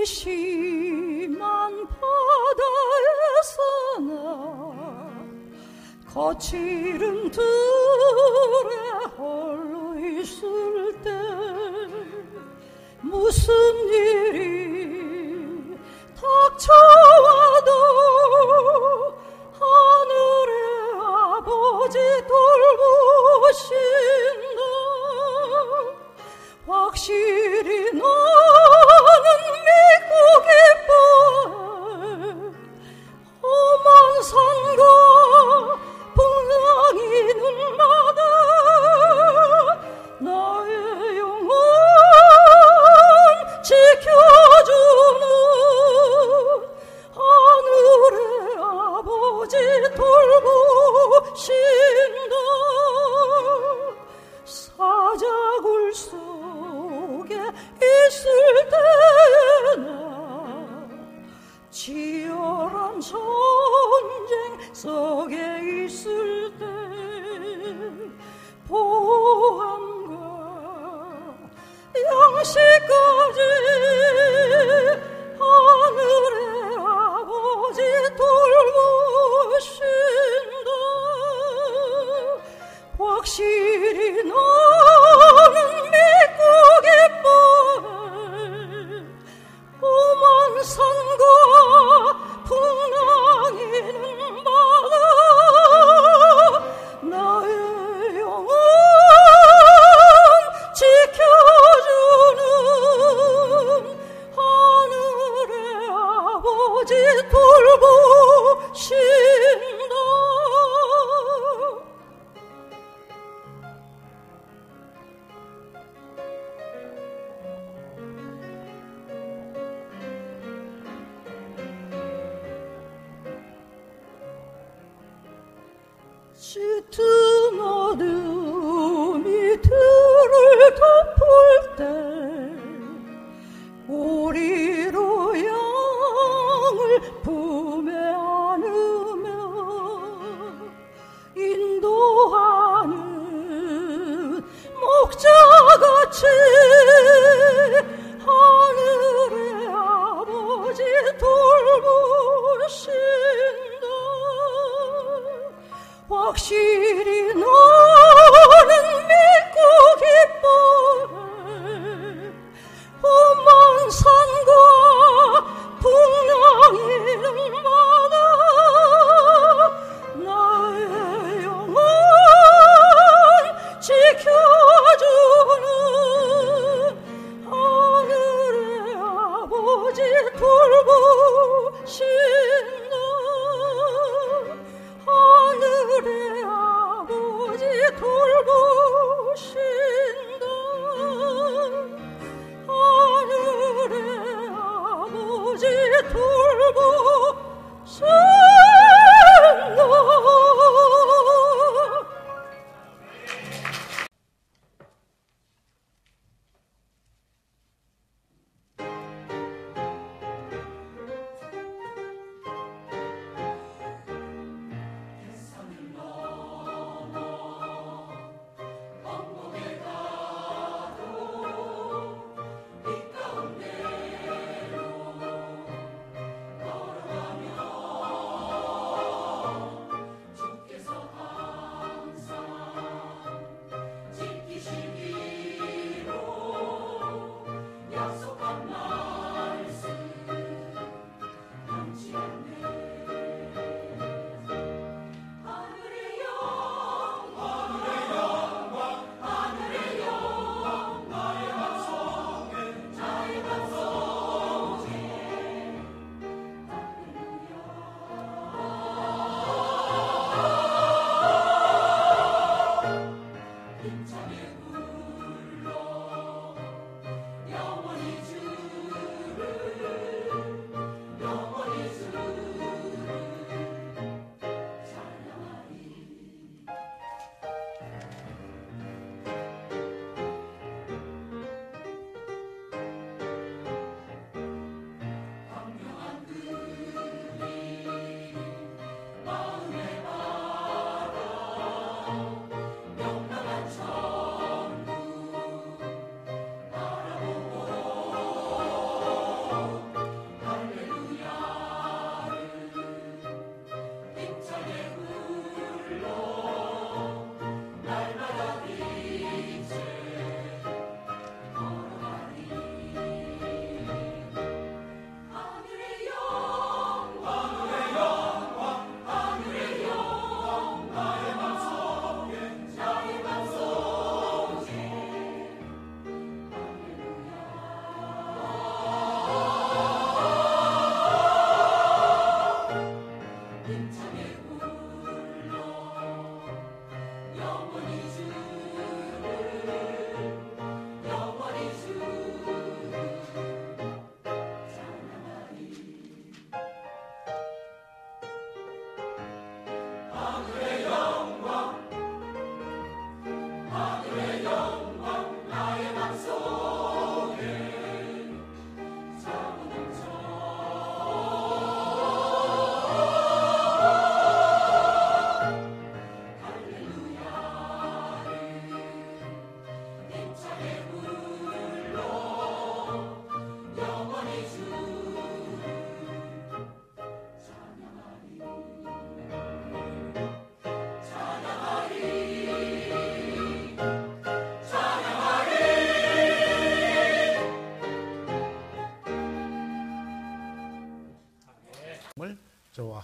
심한 바다에서나 거칠은 들에 홀로 있을 때 무슨 일이 닥쳐와도 하늘의 아버지 돌보신다. 확실히 나는 믿고 기뻐해. 험한 산과 풍랑이 눈마다 나의 영혼 지켜주는 하늘의 아버지 돌보신다. 사자굴 속에 있을 때나 치열한 전쟁 속에 있을 때 보안과 양식까지 하늘의 아버지 돌보신다. 확실히 나는 믿고 기뻐해. 험한 산과 풍랑이 눈바다 나의 영혼 지켜주는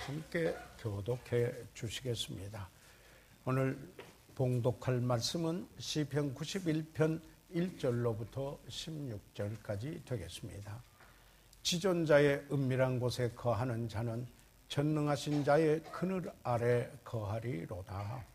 함께 교독해 주시겠습니다. 오늘 봉독할 말씀은 시편 91편 1절로부터 16절까지 되겠습니다. 지존자의 은밀한 곳에 거하는 자는 전능하신 자의 그늘 아래 거하리로다.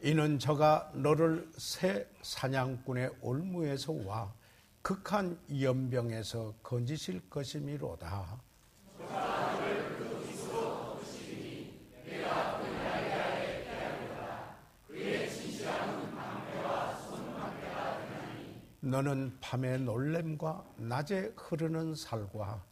이는 저가 너를 새 사냥꾼의 올무에서 와 극한 연병에서 건지실 것이미로다. 너는 밤의 놀램과 낮에 흐르는 살과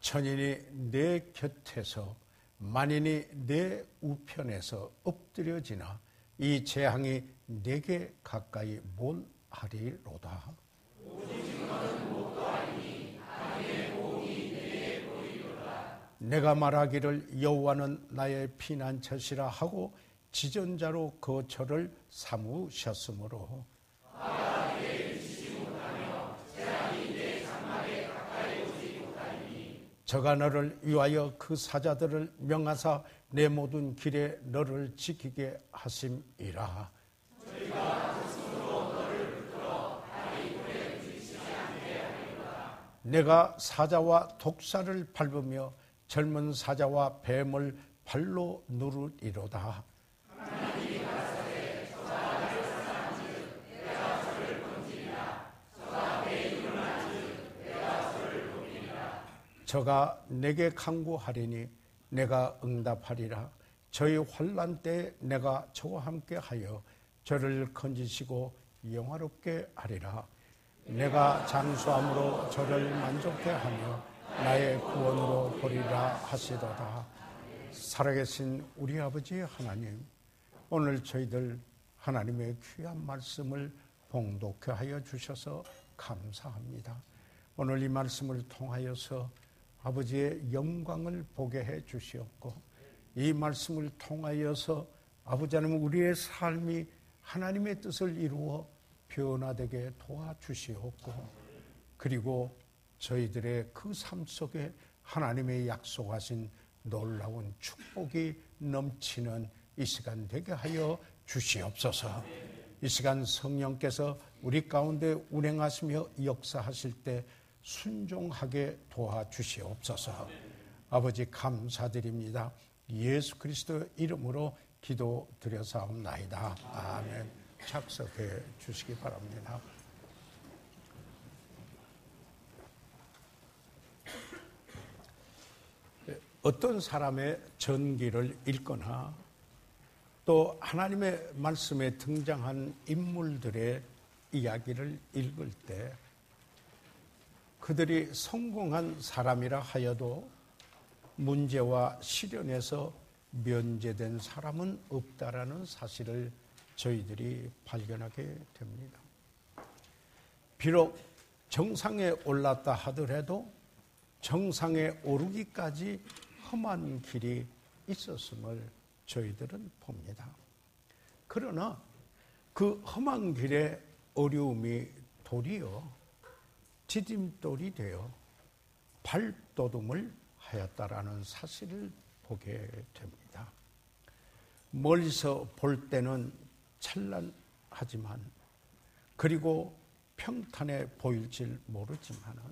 천인이 내 곁에서 만인이 내 우편에서 엎드려지나 이 재앙이 내게 가까이 못 하리로다. 내가 말하기를 여호와는 나의 피난처시라 하고 지존자로 그 저를 삼으셨으므로 저가 너를 위하여 그 사자들을 명하사 내 모든 길에 너를 지키게 하심이라. 내가 사자와 독사를 밟으며 젊은 사자와 뱀을 발로 누르리로다. 저가 내게 간구하리니 내가 응답하리라. 저희 환난 때에 내가 저와 함께 하여 저를 건지시고 영화롭게 하리라. 내가 장수함으로 저를 만족해 하며 나의 구원으로 보리라 하시도다. 살아계신 우리 아버지 하나님, 오늘 저희들 하나님의 귀한 말씀을 봉독해 하여 주셔서 감사합니다. 오늘 이 말씀을 통하여서 아버지의 영광을 보게 해 주시옵고, 이 말씀을 통하여서 아버지 하나님 우리의 삶이 하나님의 뜻을 이루어 변화되게 도와주시옵고, 그리고 저희들의 그 삶 속에 하나님의 약속하신 놀라운 축복이 넘치는 이 시간 되게 하여 주시옵소서. 이 시간 성령께서 우리 가운데 운행하시며 역사하실 때 순종하게 도와주시옵소서. 아버지 감사드립니다. 예수 그리스도의 이름으로 기도드려사옵나이다. 아멘. 착석해 주시기 바랍니다. 어떤 사람의 전기를 읽거나 또 하나님의 말씀에 등장한 인물들의 이야기를 읽을 때 그들이 성공한 사람이라 하여도 문제와 시련에서 면제된 사람은 없다라는 사실을 저희들이 발견하게 됩니다. 비록 정상에 올랐다 하더라도 정상에 오르기까지 험한 길이 있었음을 저희들은 봅니다. 그러나 그 험한 길에 어려움이 도리어 디딤돌이 되어 발돋움을 하였다라는 사실을 보게 됩니다. 멀리서 볼 때는 찬란하지만, 그리고 평탄해 보일지 모르지만은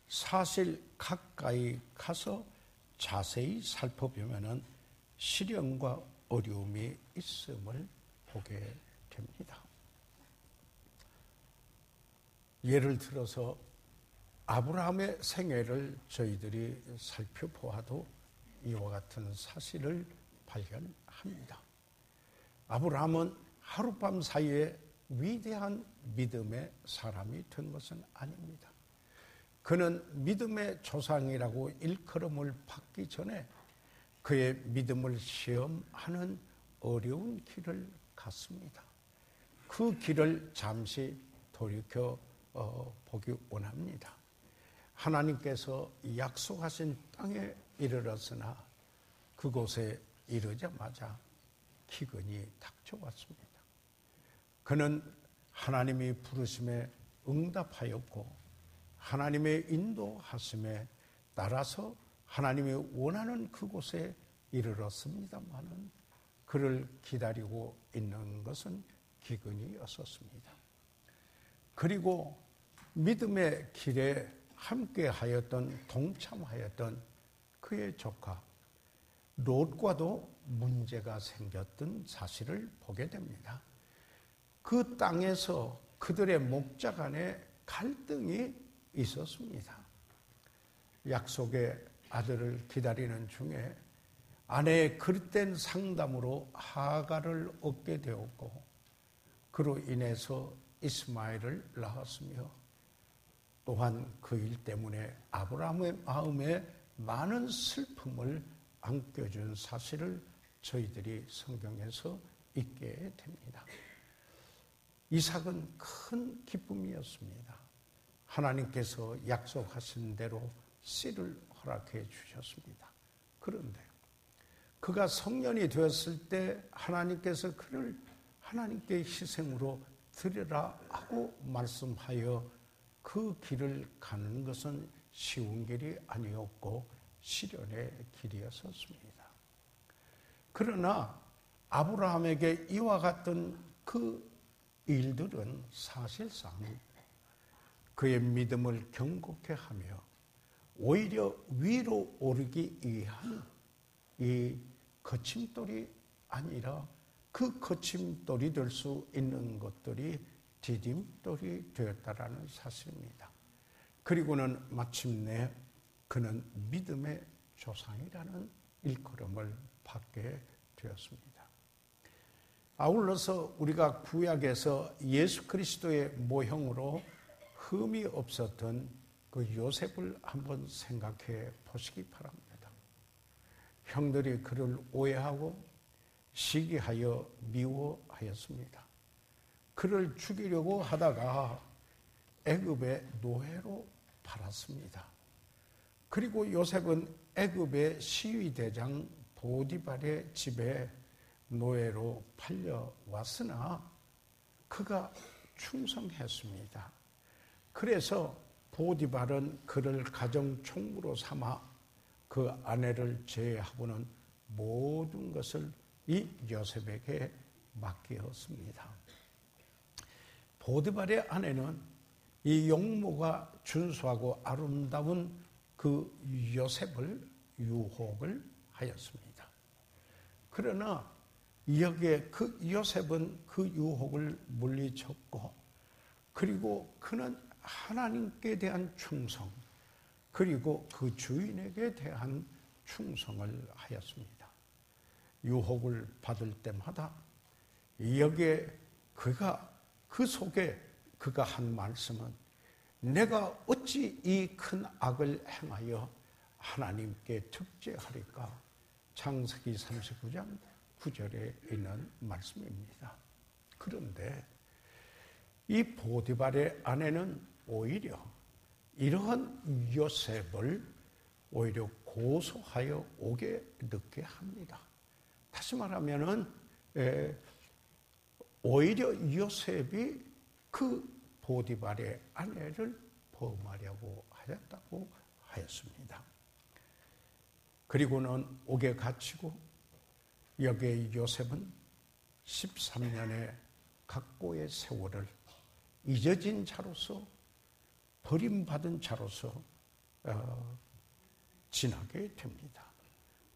사실 가까이 가서 자세히 살펴보면은 시련과 어려움이 있음을 보게 됩니다. 예를 들어서 아브라함의 생애를 저희들이 살펴보아도 이와 같은 사실을 발견합니다. 아브라함은 하룻밤 사이에 위대한 믿음의 사람이 된 것은 아닙니다. 그는 믿음의 조상이라고 일컬음을 받기 전에 그의 믿음을 시험하는 어려운 길을 갔습니다. 그 길을 잠시 돌이켜 보기 원합니다. 하나님께서 약속하신 땅에 이르렀으나 그곳에 이르자마자 기근이 닥쳐왔습니다. 그는 하나님이 부르심에 응답하였고 하나님의 인도하심에 따라서 하나님이 원하는 그곳에 이르렀습니다마는 그를 기다리고 있는 것은 기근이었었습니다. 그리고 믿음의 길에 함께하였던 동참하였던 그의 조카 롯과도 문제가 생겼던 사실을 보게 됩니다. 그 땅에서 그들의 목자 간에 갈등이 있었습니다. 약속의 아들을 기다리는 중에 아내의 그릇된 상담으로 하가를 얻게 되었고 그로 인해서 이스마엘을 낳았으며 또한 그 일 때문에 아브라함의 마음에 많은 슬픔을 안겨준 사실을 저희들이 성경에서 읽게 됩니다. 이삭은 큰 기쁨이었습니다. 하나님께서 약속하신 대로 씨를 허락해 주셨습니다. 그런데 그가 성년이 되었을 때 하나님께서 그를 하나님께 희생으로 드리라 하고 말씀하여 그 길을 가는 것은 쉬운 길이 아니었고 시련의 길이었었습니다. 그러나 아브라함에게 이와 같은 그 일들은 사실상 그의 믿음을 경고케 하며 오히려 위로 오르기 위한 이 거침돌이 아니라 그 거침돌이 될 수 있는 것들이 디딤돌이 되었다라는 사실입니다. 그리고는 마침내 그는 믿음의 조상이라는 일컬음을 받게 되었습니다. 아울러서 우리가 구약에서 예수 그리스도의 모형으로 흠이 없었던 그 요셉을 한번 생각해 보시기 바랍니다. 형들이 그를 오해하고 시기하여 미워하였습니다. 그를 죽이려고 하다가 애굽의 노예로 팔았습니다. 그리고 요셉은 애굽의 시위대장 보디발의 집에 노예로 팔려왔으나 그가 충성했습니다. 그래서 보디발은 그를 가정총무로 삼아 그 아내를 제외하고는 모든 것을 이 요셉에게 맡기었습니다. 보디발의 아내는 이 용모가 준수하고 아름다운 그 요셉을 유혹을 하였습니다. 그러나 여기에 그 요셉은 그 유혹을 물리쳤고 그리고 그는 하나님께 대한 충성 그리고 그 주인에게 대한 충성을 하였습니다. 유혹을 받을 때마다 여기에 그 속에 그가 한 말씀은 내가 어찌 이 큰 악을 행하여 하나님께 특죄하리까? 창세기 39장 9절에 있는 말씀입니다. 그런데 이 보디발의 아내는 오히려 이러한 요셉을 오히려 고소하여 오게 늦게 합니다. 다시 말하면은 오히려 요셉이 그 보디발의 아내를 범하려고 하였다고 하였습니다. 그리고는 옥에 갇히고 여기에 요셉은 13년의 각고의 세월을 잊어진 자로서 버림받은 자로서 지나게 됩니다.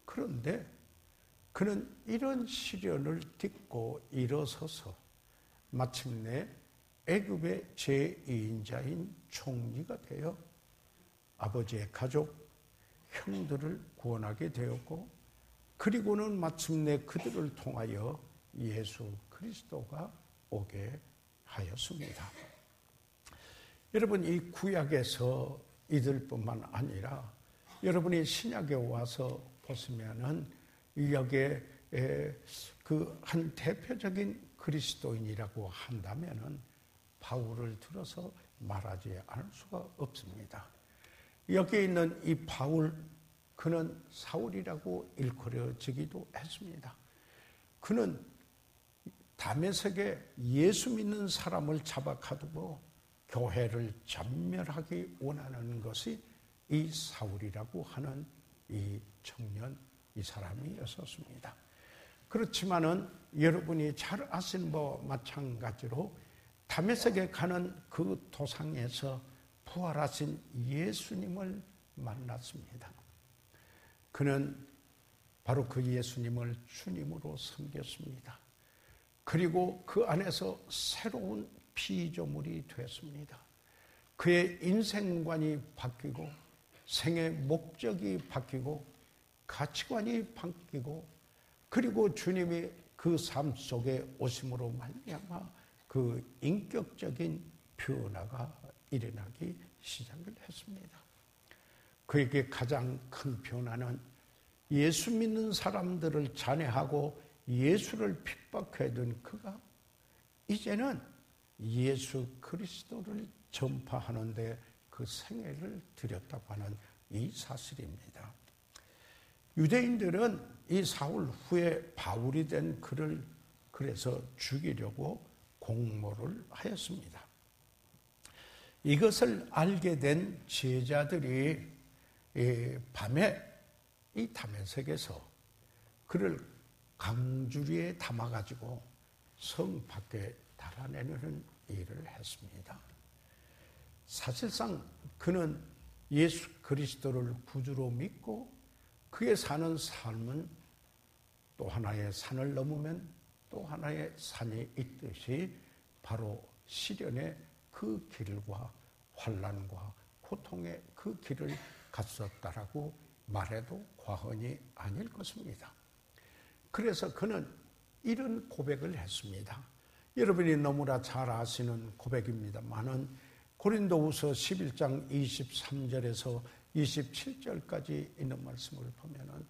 그런데 그는 이런 시련을 딛고 일어서서 마침내 애굽의 제2인자인 총리가 되어 아버지의 가족, 형들을 구원하게 되었고 그리고는 마침내 그들을 통하여 예수 그리스도가 오게 하였습니다. 여러분, 이 구약에서 이들뿐만 아니라 여러분이 신약에 와서 보시면은 여기에 그 한 대표적인 그리스도인이라고 한다면은 바울을 들어서 말하지 않을 수가 없습니다. 여기 있는 이 바울 그는 사울이라고 일컬어지기도 했습니다. 그는 다메섹에 예수 믿는 사람을 잡아가두고 교회를 전멸하기 원하는 것이 이 사울이라고 하는 이 청년, 이 사람이었었습니다. 그렇지만은 여러분이 잘 아시는 바와 마찬가지로 다메섹에 가는 그 도상에서 부활하신 예수님을 만났습니다. 그는 바로 그 예수님을 주님으로 섬겼습니다. 그리고 그 안에서 새로운 피조물이 되었습니다. 그의 인생관이 바뀌고 생의 목적이 바뀌고 가치관이 바뀌고 그리고 주님이 그 삶 속에 오심으로 말미암아 그 인격적인 변화가 일어나기 시작을 했습니다. 그에게 가장 큰 변화는 예수 믿는 사람들을 잔해하고 예수를 핍박하던 그가 이제는 예수 그리스도를 전파하는 데 그 생애를 들였다고 하는 이 사실입니다. 유대인들은 이 사울 후에 바울이 된 그를 그래서 죽이려고 공모를 하였습니다. 이것을 알게 된 제자들이 밤에 이 다메섹에서 그를 강주리에 담아가지고 성 밖에 달아내는 일을 했습니다. 사실상 그는 예수 그리스도를 구주로 믿고 그의 사는 삶은 또 하나의 산을 넘으면 또 하나의 산이 있듯이 바로 시련의 그 길과 환난과 고통의 그 길을 갔었다라고 말해도 과언이 아닐 것입니다. 그래서 그는 이런 고백을 했습니다. 여러분이 너무나 잘 아시는 고백입니다만은 고린도후서 11장 23절에서 27절까지 있는 말씀을 보면은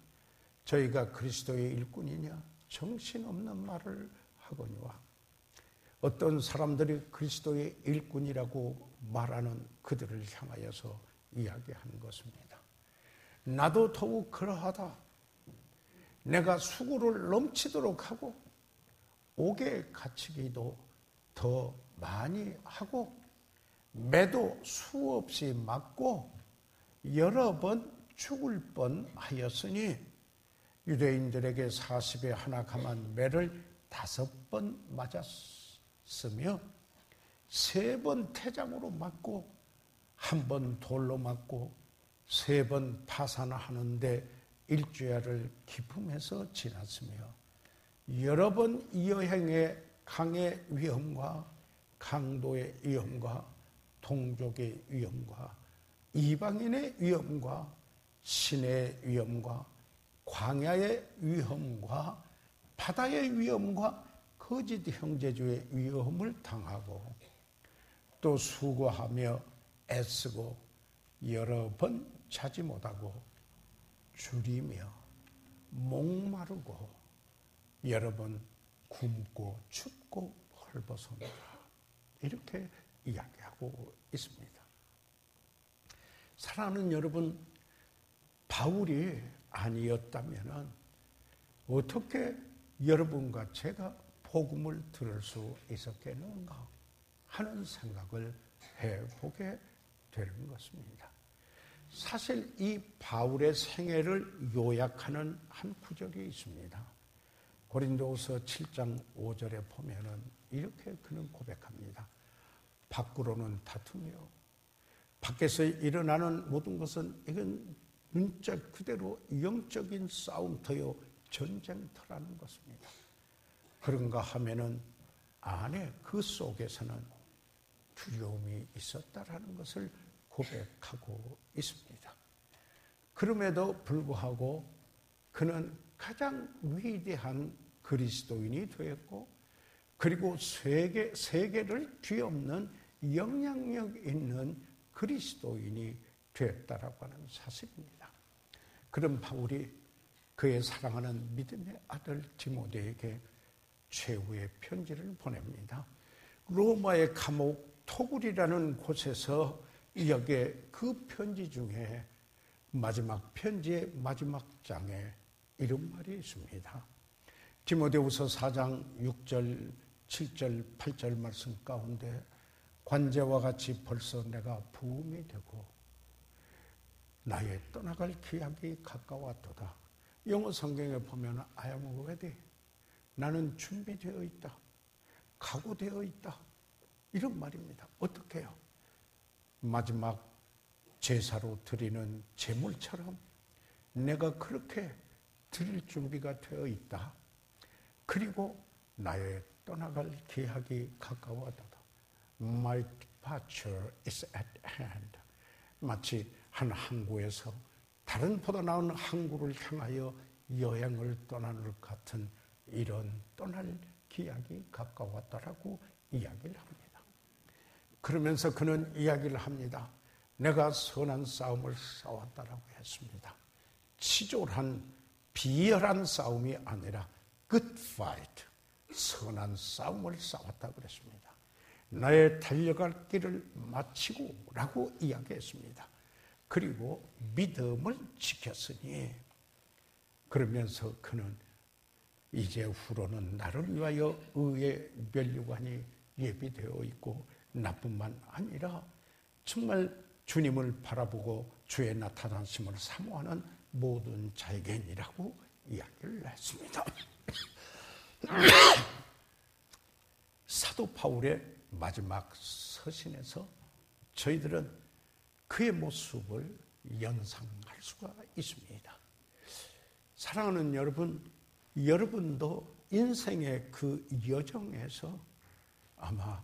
저희가 그리스도의 일꾼이냐 정신없는 말을 하거니와 어떤 사람들이 그리스도의 일꾼이라고 말하는 그들을 향하여서 이야기하는 것입니다. 나도 더욱 그러하다. 내가 수고를 넘치도록 하고 옥에 갇히기도 더 많이 하고 매도 수없이 맞고 여러 번 죽을 뻔하였으니 유대인들에게 40에 하나 감한 매를 5번 맞았으며 3번 태장으로 맞고 1번 돌로 맞고 3번 파산하는데 일주야를 기품해서 지났으며 여러 번 여행의 강의 위험과 강도의 위험과 동족의 위험과 이방인의 위험과 신의 위험과 광야의 위험과 바다의 위험과 거짓 형제주의 위험을 당하고 또 수고하며 애쓰고 여러 번 자지 못하고 줄이며 목마르고 여러 번 굶고 춥고 헐벗어노라 이렇게 이야기하고 있습니다. 사랑하는 여러분, 바울이 아니었다면 어떻게 여러분과 제가 복음을 들을 수 있었겠는가 하는 생각을 해보게 되는 것입니다. 사실 이 바울의 생애를 요약하는 한 구절이 있습니다. 고린도후서 7장 5절에 보면은 이렇게 그는 고백합니다. 밖으로는 다투며 밖에서 일어나는 모든 것은 이건 문자 그대로 영적인 싸움터요 전쟁터라는 것입니다. 그런가 하면은 안에 그 속에서는 두려움이 있었다라는 것을 고백하고 있습니다. 그럼에도 불구하고 그는 가장 위대한 그리스도인이 되었고 그리고 세계를 뒤엎는 영향력 있는 그리스도인이 되었다라고 하는 사실입니다. 그런 바울이 그의 사랑하는 믿음의 아들 디모데에게 최후의 편지를 보냅니다. 로마의 감옥 토굴이라는 곳에서 여기에 그 편지 중에 마지막 편지의 마지막 장에 이런 말이 있습니다. 디모데후서 4장 6절, 7절, 8절 말씀 가운데 관제와 같이 벌써 내가 부음이 되고 나의 떠나갈 기약이 가까웠도다. 영어 성경에 보면 I am ready. 나는 준비되어 있다. 각오되어 있다. 이런 말입니다. 어떻게 해요? 마지막 제사로 드리는 제물처럼 내가 그렇게 드릴 준비가 되어 있다. 그리고 나의 떠나갈 기약이 가까워졌다. My departure is at hand. 마치 한 항구에서 다른 보다 나은 항구를 향하여 여행을 떠나는 것 같은 이런 떠날 기약이 가까웠다라고 이야기를 합니다. 그러면서 그는 이야기를 합니다. 내가 선한 싸움을 싸웠다라고 했습니다. 치졸한 비열한 싸움이 아니라 good fight, 선한 싸움을 싸웠다고 그랬습니다. 나의 달려갈 길을 마치고 라고 이야기했습니다. 그리고 믿음을 지켰으니 그러면서 그는 이제 후로는 나를 위하여 의의 면류관이 예비되어 있고 나뿐만 아니라 정말 주님을 바라보고 주의 나타나심을 사모하는 모든 자에게니라고 이야기를 했습니다. 사도 바울의 마지막 서신에서 저희들은 그의 모습을 연상할 수가 있습니다. 사랑하는 여러분, 여러분도 인생의 그 여정에서 아마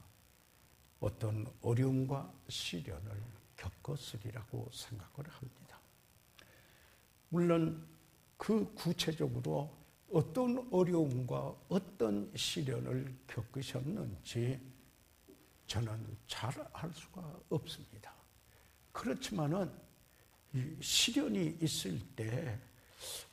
어떤 어려움과 시련을 겪었으리라고 생각을 합니다. 물론 그 구체적으로 어떤 어려움과 어떤 시련을 겪으셨는지 저는 잘 알 수가 없습니다. 그렇지만은 이 시련이 있을 때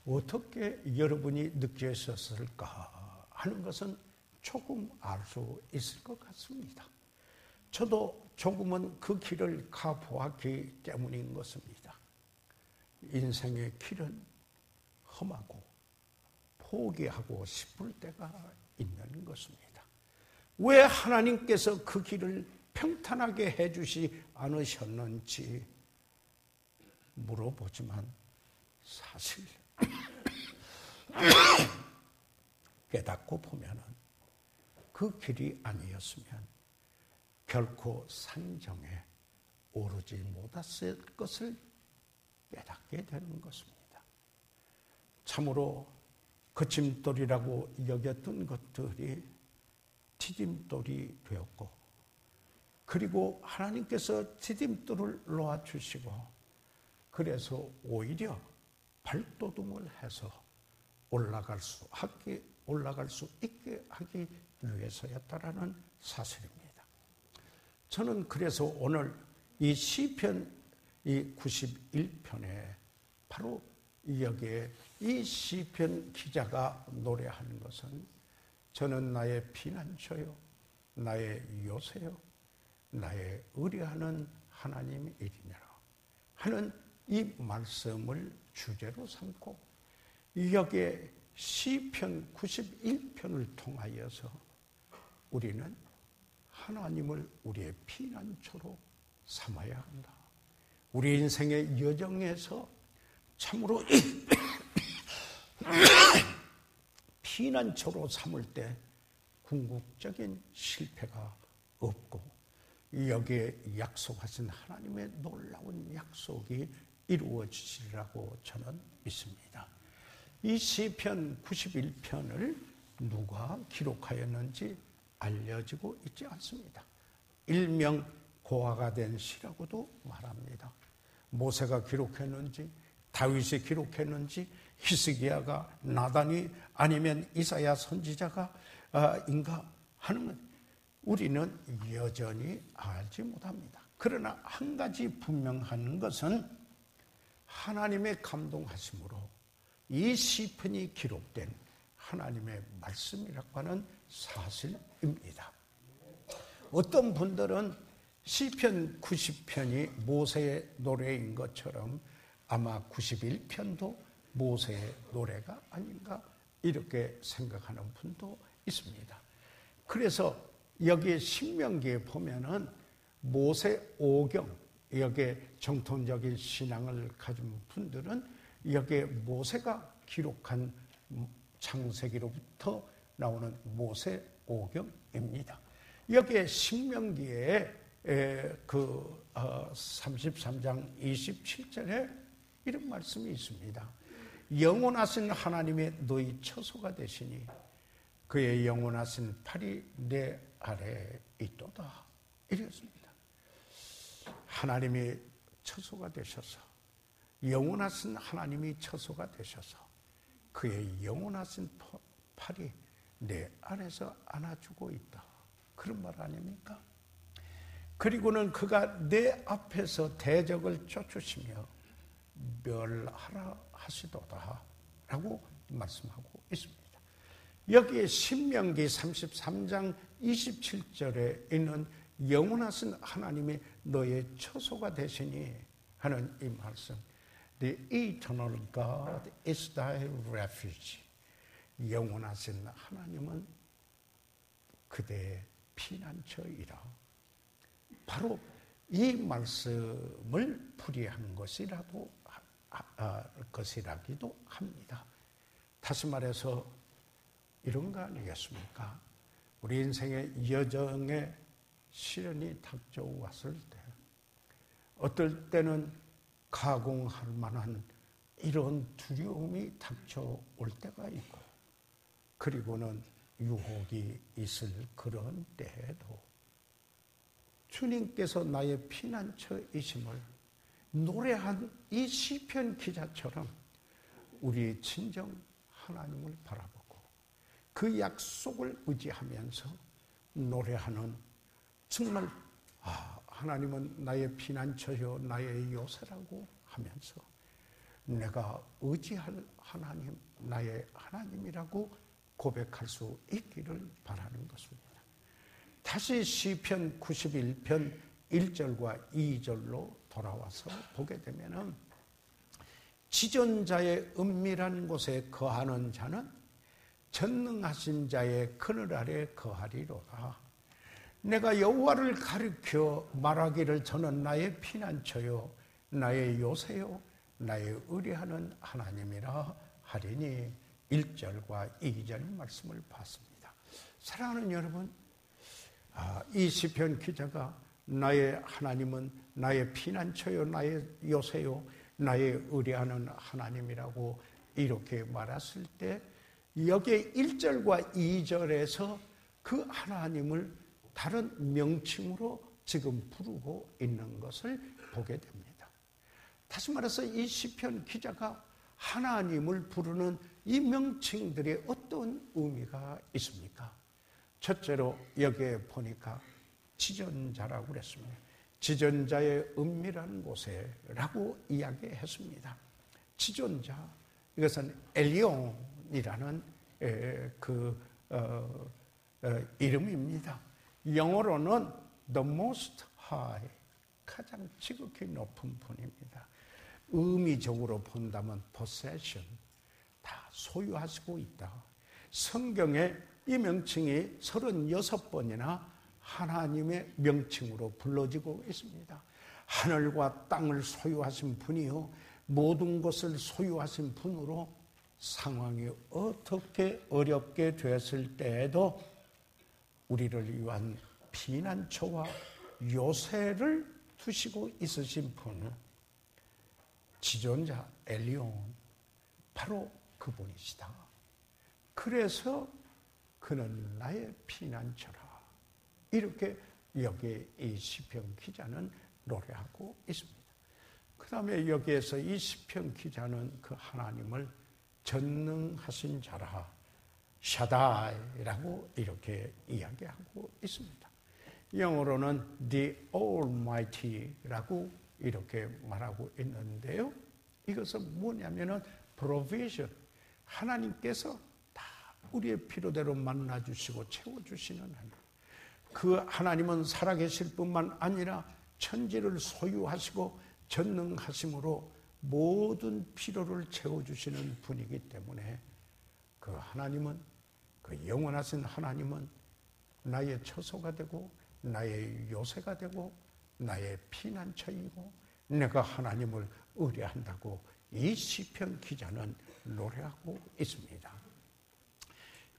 어떻게 여러분이 느끼셨을까 하는 것은 조금 알 수 있을 것 같습니다. 저도 조금은 그 길을 가보았기 때문인 것입니다. 인생의 길은 험하고 포기하고 싶을 때가 있는 것입니다. 왜 하나님께서 그 길을 평탄하게 해주시 않으셨는지 물어보지만 사실 깨닫고 보면은 그 길이 아니었으면 결코 산정에 오르지 못했을 것을 깨닫게 되는 것입니다. 참으로 거침돌이라고 여겼던 것들이 디딤돌이 되었고, 그리고 하나님께서 디딤돌을 놓아주시고, 그래서 오히려 발돋움을 해서 올라갈 수 있게 하기 위해서였다라는 사실입니다. 저는 그래서 오늘 이 시편 이 91편에 바로 여기에 이 시편 기자가 노래하는 것은 저는 나의 피난처요, 나의 요새요, 나의 의뢰하는 하나님이리라 하는 이 말씀을 주제로 삼고 여기에 시편 91편을 통하여서 우리는 하나님을 우리의 피난처로 삼아야 한다. 우리 인생의 여정에서 참으로 피난처로 삼을 때 궁극적인 실패가 없고 여기에 약속하신 하나님의 놀라운 약속이 이루어지리라고 저는 믿습니다. 이 시편 91편을 누가 기록하였는지 알려지고 있지 않습니다. 일명 고아가 된 시라고도 말합니다. 모세가 기록했는지 다윗이 기록했는지 히스기야가 나단이 아니면 이사야 선지자가 인가 하는 우리는 여전히 알지 못합니다. 그러나 한 가지 분명한 것은 하나님의 감동하심으로 이 시편이 기록된 하나님의 말씀이라고 하는 사실입니다. 어떤 분들은 시편 90편이 모세의 노래인 것처럼 아마 91편도 모세의 노래가 아닌가 이렇게 생각하는 분도 있습니다. 그래서 여기 신명기에 보면은 모세 오경, 여기에 정통적인 신앙을 가진 분들은 여기에 모세가 기록한 창세기로부터 나오는 모세 오경입니다. 여기에 신명기에 33장 27절에 이런 말씀이 있습니다. 영원하신 하나님의 너희 처소가 되시니 그의 영원하신 팔이 내 아래에 있도다. 이랬습니다. 하나님이 처소가 되셔서, 영원하신 하나님이 처소가 되셔서 그의 영원하신 팔이 내 안에서 안아주고 있다. 그런 말 아닙니까? 그리고는 그가 내 앞에서 대적을 쫓으시며 멸하라 하시도다 라고 말씀하고 있습니다. 여기에 신명기 33장 27절에 있는 영원하신 하나님이 너의 처소가 되시니 하는 이 말씀, The eternal God is thy refuge. 영원하신 하나님은 그대의 피난처이라. 바로 이 말씀을 풀이한 것이라기도 합니다. 다시 말해서 이런 거 아니겠습니까? 우리 인생의 여정에 시련이 닥쳐왔을 때, 어떨 때는 가공할 만한 이런 두려움이 닥쳐올 때가 있고, 그리고는 유혹이 있을 그런 때에도 주님께서 나의 피난처이심을 노래한 이 시편 기자처럼 우리 친정 하나님을 바라보고 그 약속을 의지하면서 노래하는, 정말 하나님은 나의 피난처요 나의 요새라고 하면서 내가 의지할 하나님, 나의 하나님이라고 고백할 수 있기를 바라는 것입니다. 다시 시편 91편 1절과 2절로 돌아와서 보게 되면은, 지존자의 은밀한 곳에 거하는 자는 전능하신 자의 그늘 아래 거하리로다. 내가 여호와를 가리켜 말하기를 저는 나의 피난처요 나의 요새요 나의 의뢰하는 하나님이라 하리니 1절과 2절 말씀을 봤습니다. 사랑하는 여러분, 이 시편 기자가 나의 하나님은 나의 피난처요 나의 요새요 나의 의뢰하는 하나님이라고 이렇게 말했을 때, 여기에 1절과 2절에서 그 하나님을 다른 명칭으로 지금 부르고 있는 것을 보게 됩니다. 다시 말해서 이 시편 기자가 하나님을 부르는 이 명칭들이 어떤 의미가 있습니까? 첫째로 여기에 보니까 지존자라고 그랬습니다. 지존자의 은밀한 곳에 라고 이야기했습니다. 지존자, 이것은 엘리온이라는 이름입니다. 영어로는 The Most High, 가장 지극히 높은 분입니다. 의미적으로 본다면 possession, 다 소유하시고 있다. 성경에 이 명칭이 36번이나 하나님의 명칭으로 불러지고 있습니다. 하늘과 땅을 소유하신 분이요 모든 것을 소유하신 분으로 상황이 어떻게 어렵게 됐을 때에도 우리를 위한 피난처와 요새를 두시고 있으신 분은 지존자 엘리온, 바로 그분이시다. 그래서 그는 나의 피난처라. 이렇게 여기에 이 시편 기자는 노래하고 있습니다. 그 다음에 여기에서 이 시편 기자는 그 하나님을 전능하신 자라, 샤다이라고 이렇게 이야기하고 있습니다. 영어로는 The Almighty라고 이렇게 말하고 있는데요. 이것은 뭐냐면은 provision, 하나님께서 다 우리의 필요대로 만나주시고 채워주시는 하나님. 그 하나님은 살아계실 뿐만 아니라 천지를 소유하시고 전능하심으로 모든 필요를 채워주시는 분이기 때문에 그 하나님은, 그 영원하신 하나님은 나의 처소가 되고 나의 요새가 되고 나의 피난처이고 내가 하나님을 의뢰한다고 이 시편 기자는 노래하고 있습니다.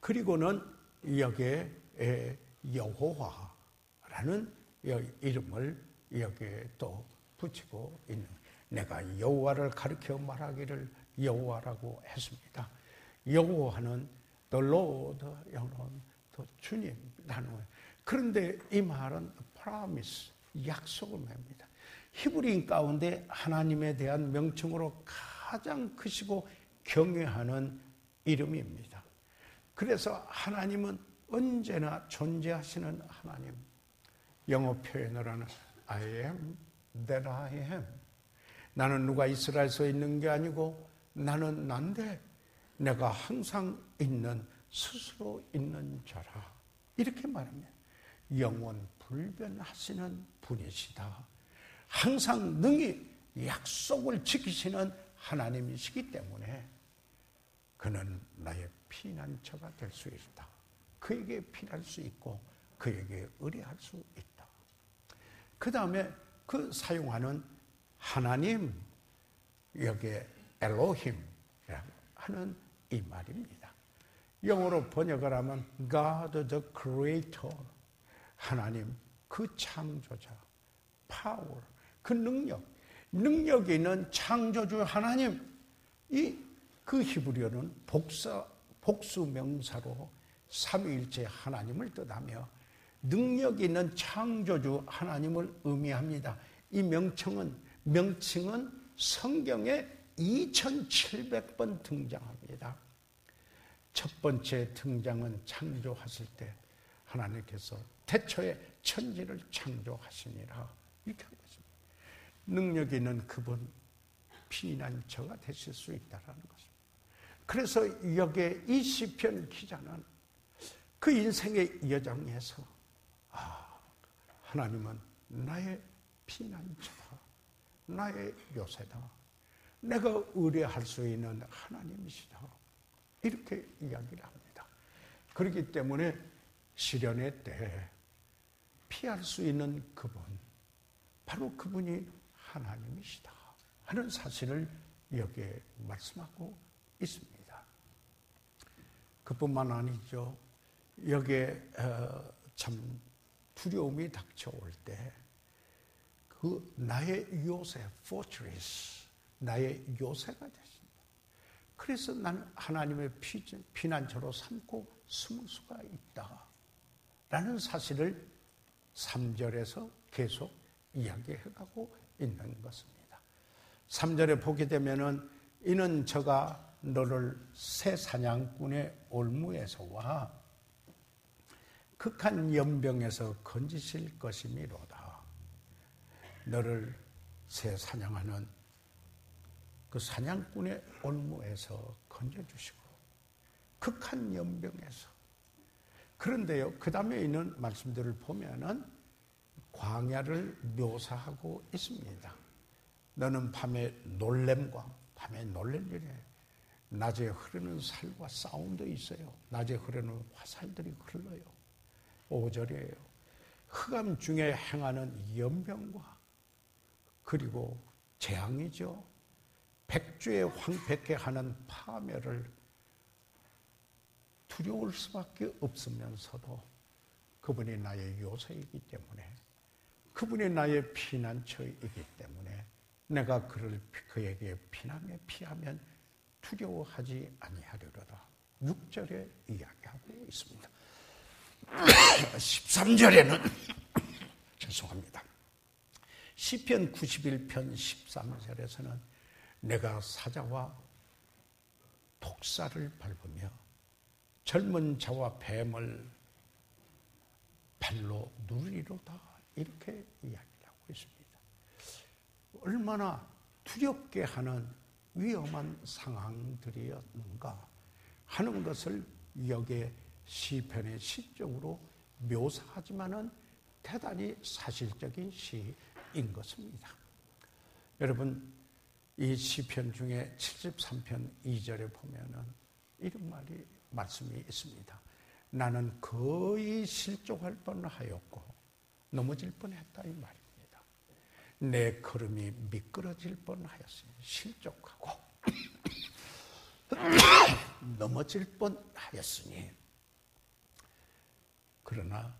그리고는 여기에 여호와라는 이름을 여기에 또 붙이고 있는, 내가 여호와를 가리켜 말하기를 여호와라고 했습니다. 여호와는 The Lord, 주님이라는 거예요. 그런데 이 말은 promise, 약속을 말합니다. 히브리인 가운데 하나님에 대한 명칭으로 가장 크시고 경외하는 이름입니다. 그래서 하나님은 언제나 존재하시는 하나님. 영어 표현을 하는 I am that I am. 나는 누가 이스라엘에 있는 게 아니고 나는 난데 내가 항상 있는, 스스로 있는 자라. 이렇게 말합니다. 영원 불변하시는 분이시다. 항상 능히 약속을 지키시는 하나님이시기 때문에 그는 나의 피난처가 될 수 있다. 그에게 피할 수 있고 그에게 의뢰할 수 있다. 그 다음에 그 사용하는 하나님, 여기에 엘로힘 하는 이 말입니다. 영어로 번역을 하면 God the Creator, 하나님 그 창조자, Power, 그 능력이 있는 창조주 하나님. 그 히브리어는 복수 명사로 삼위일체 하나님을 뜻하며 능력 있는 창조주 하나님을 의미합니다. 이 명칭은 성경에 2700번 등장합니다. 첫 번째 등장은 창조하실 때 하나님께서 태초에 천지를 창조하시니라 이렇게 하고 있습니다. 능력 있는 그분, 피난처가 되실 수 있다는 것입니다. 그래서 여기에 이 시편 기자는 그 인생의 여정에서 하나님은 나의 피난처다, 나의 요새다, 내가 의뢰할 수 있는 하나님이시다, 이렇게 이야기를 합니다. 그렇기 때문에 시련의 때 피할 수 있는 그분, 바로 그분이 하나님이시다 하는 사실을 여기에 말씀하고 있습니다. 그뿐만 아니죠. 여기에 참 두려움이 닥쳐올 때 그 나의 요새, fortress, 나의 요새가 되십니다. 그래서 나는 하나님의 피난처로 삼고 숨을 수가 있다 라는 사실을 3절에서 계속 이야기해가고 있는 것입니다. 3절에 보게 되면은 이는 저가 너를 새 사냥꾼의 올무에서와 극한 연병에서 건지실 것이미로다. 너를 새 사냥하는 그 사냥꾼의 올무에서 건져주시고 극한 연병에서. 그런데요, 그 다음에 있는 말씀들을 보면은 광야를 묘사하고 있습니다. 너는 밤에 놀램과 밤에 놀랄 일에 낮에 흐르는 살과 사운드 있어요. 낮에 흐르는 화살들이 흘러요. 5절이에요. 흑암 중에 행하는 연병과 그리고 재앙이죠. 백주에 황폐케 하는 파멸을 두려울 수밖에 없으면서도 그분이 나의 요새이기 때문에, 그분이 나의 피난처이기 때문에 내가 그에게 피하면 두려워하지 아니하리로다. 6절에 이야기하고 있습니다. 13절에는 죄송합니다. 시편 91편 13절에서는 내가 사자와 독사를 밟으며 젊은 자와 뱀을 발로 누리리로다 이렇게 이야기를 하고 있습니다. 얼마나 두렵게 하는 위험한 상황들이었는가 하는 것을 여기에 시편의 시적으로 묘사하지만은 대단히 사실적인 시인 것입니다. 여러분, 이 시편 중에 73편 2절에 보면은 이런 말씀이 있습니다. 나는 거의 실족할 뻔하였고 넘어질 뻔했다 이 말입니다. 내 걸음이 미끄러질 뻔하였으니 실족하고 넘어질 뻔하였으니 그러나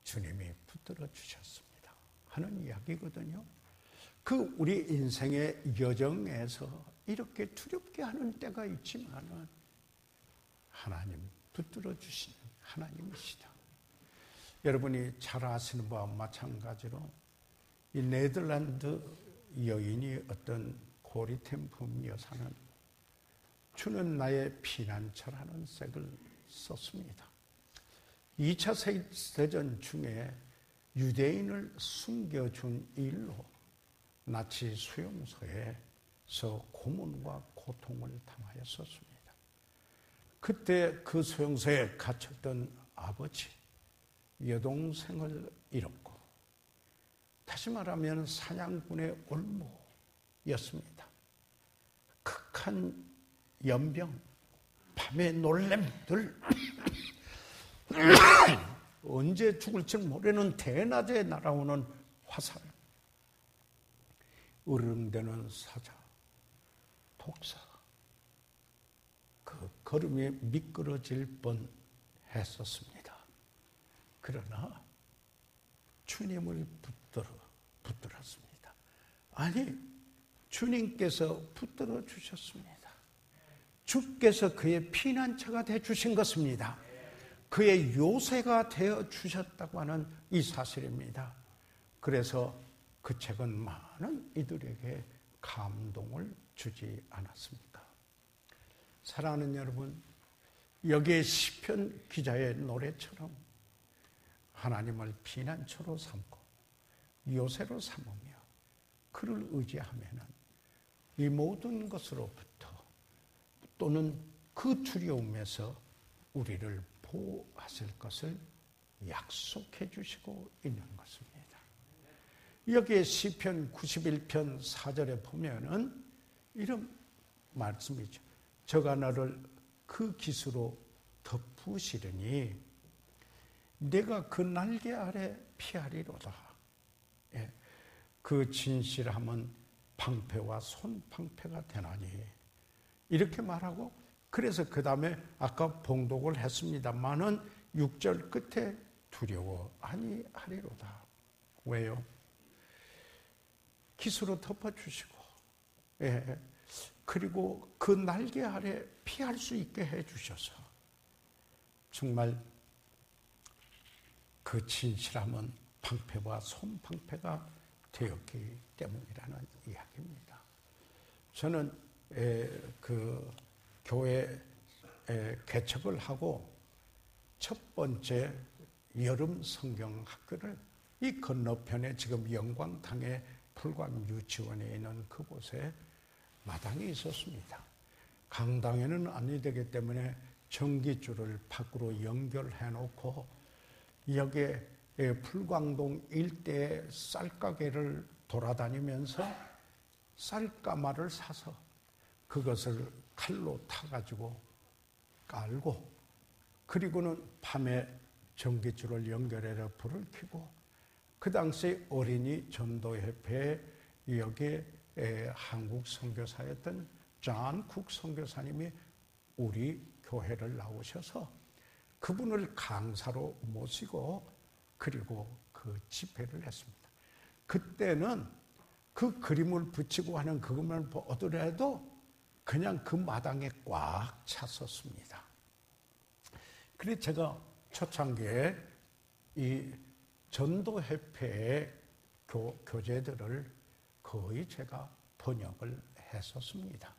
주님이 붙들어 주셨습니다 하는 이야기거든요. 그 우리 인생의 여정에서 이렇게 두렵게 하는 때가 있지만은 하나님 붙들어 주시는 하나님이시다. 여러분이 잘 아시는 바와 마찬가지로 이 네덜란드 여인이 어떤 고리템품 여사는 주는 나의 피난처라는 책을 썼습니다. 2차 세계대전 중에 유대인을 숨겨준 일로 나치 수용소에서 고문과 고통을 당하였었습니다. 그때 그 수용소에 갇혔던 아버지, 여동생을 잃었고 다시 말하면 사냥꾼의 올무였습니다. 극한 연병, 밤의 놀램들, 언제 죽을지 모르는 대낮에 날아오는 화살, 으르렁대는 사자, 독사, 그 걸음이 미끄러질 뻔했었습니다. 그러나 주님을 붙들었습니다. 아니, 주님께서 붙들어 주셨습니다. 주께서 그의 피난처가 되어 주신 것입니다. 그의 요새가 되어 주셨다고 하는 이 사실입니다. 그래서 그 책은 많은 이들에게 감동을 주지 않았습니까? 사랑하는 여러분, 여기에 시편 기자의 노래처럼 하나님을 피난처로 삼고 요새로 삼으며 그를 의지하면은 이 모든 것으로부터 또는 그 두려움에서 우리를 보호하실 것을 약속해 주시고 있는 것입니다. 여기에 시편 91편 4절에 보면은 이런 말씀이죠. 저가 너를 그 깃으로 덮으시려니 내가 그 날개 아래 피하리로다. 예. 그 진실함은 방패와 손방패가 되나니 이렇게 말하고 그래서 그 다음에 아까 봉독을 했습니다만은 6절 끝에 두려워 아니하리로다. 왜요? 깃으로 덮어주시고 예. 그리고 그 날개 아래 피할 수 있게 해주셔서 정말 그 진실함은 방패와 손방패가 되었기 때문이라는 이야기입니다. 저는 그 교회 개척을 하고 첫 번째 여름 성경 학교를 이 건너편에 지금 영광당의 풀광 유치원에 있는 그곳에 마당이 있었습니다. 강당에는 안 되기 때문에 전기줄을 밖으로 연결해 놓고 여기에 풀광동 일대의 쌀가게를 돌아다니면서 쌀가마를 사서 그것을 칼로 타가지고 깔고 그리고는 밤에 전기줄을 연결해서 불을 켜고 그 당시 어린이 전도협회에 여기에 한국 선교사였던 존 쿡 선교사님이 우리 교회를 나오셔서 그분을 강사로 모시고 그리고 그 집회를 했습니다. 그때는 그 그림을 붙이고 하는 그것만 보더라도 그냥 그 마당에 꽉 찼었습니다. 그래서 제가 초창기에 이 전도협회의 교재들을 거의 제가 번역을 했었습니다.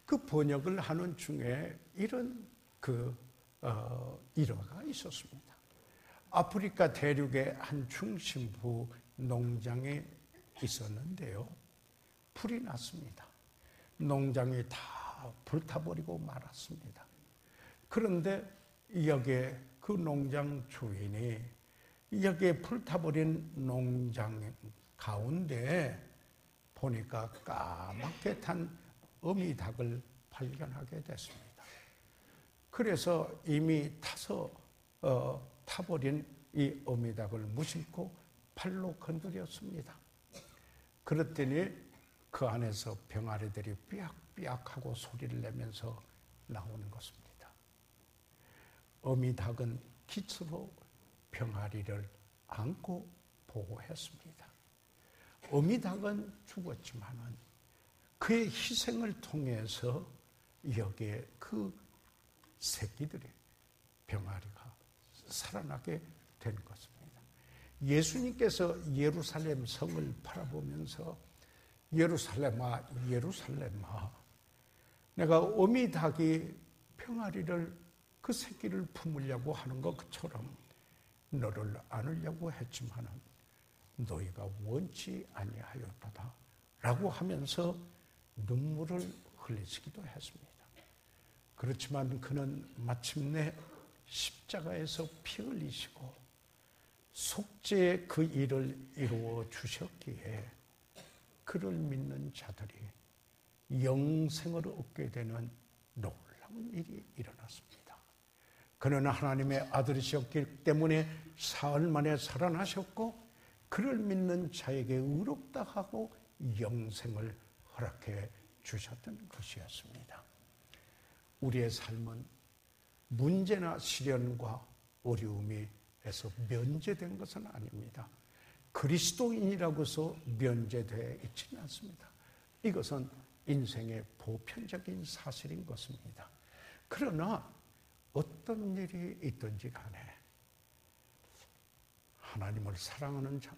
그 번역을 하는 중에 이런 일화가 있었습니다. 아프리카 대륙의 한 중심부 농장에 있었는데요. 불이 났습니다. 농장이 다 불타버리고 말았습니다. 그런데 여기에 그 농장 주인이 여기에 불타버린 농장 가운데 보니까 까맣게 탄 어미닭을 발견하게 됐습니다. 그래서 이미 타버린 이 어미닭을 무심코 발로 건드렸습니다. 그랬더니 그 안에서 병아리들이 삐약삐약하고 소리를 내면서 나오는 것입니다. 어미닭은 기스로 병아리를 안고 보호했습니다. 어미닭은 죽었지만은 그의 희생을 통해서 여기에 그 새끼들의 병아리가 살아나게 된 것입니다. 예수님께서 예루살렘 성을 바라보면서 예루살렘아, 예루살렘아, 내가 어미닭이 병아리를 그 새끼를 품으려고 하는 것처럼 너를 안으려고 했지만은 너희가 원치 아니하였도다 라고 하면서 눈물을 흘리시기도 했습니다. 그렇지만 그는 마침내 십자가에서 피 흘리시고 속죄의 그 일을 이루어 주셨기에 그를 믿는 자들이 영생을 얻게 되는 놀라운 일이 일어났습니다. 그는 하나님의 아들이셨기 때문에 사흘 만에 살아나셨고 그를 믿는 자에게 의롭다 하고 영생을 허락해 주셨던 것이었습니다. 우리의 삶은 문제나 시련과 어려움에서 면제된 것은 아닙니다. 그리스도인이라고 해서 면제되어 있지는 않습니다. 이것은 인생의 보편적인 사실인 것입니다. 그러나 어떤 일이 있든지 간에 하나님을 사랑하는 자,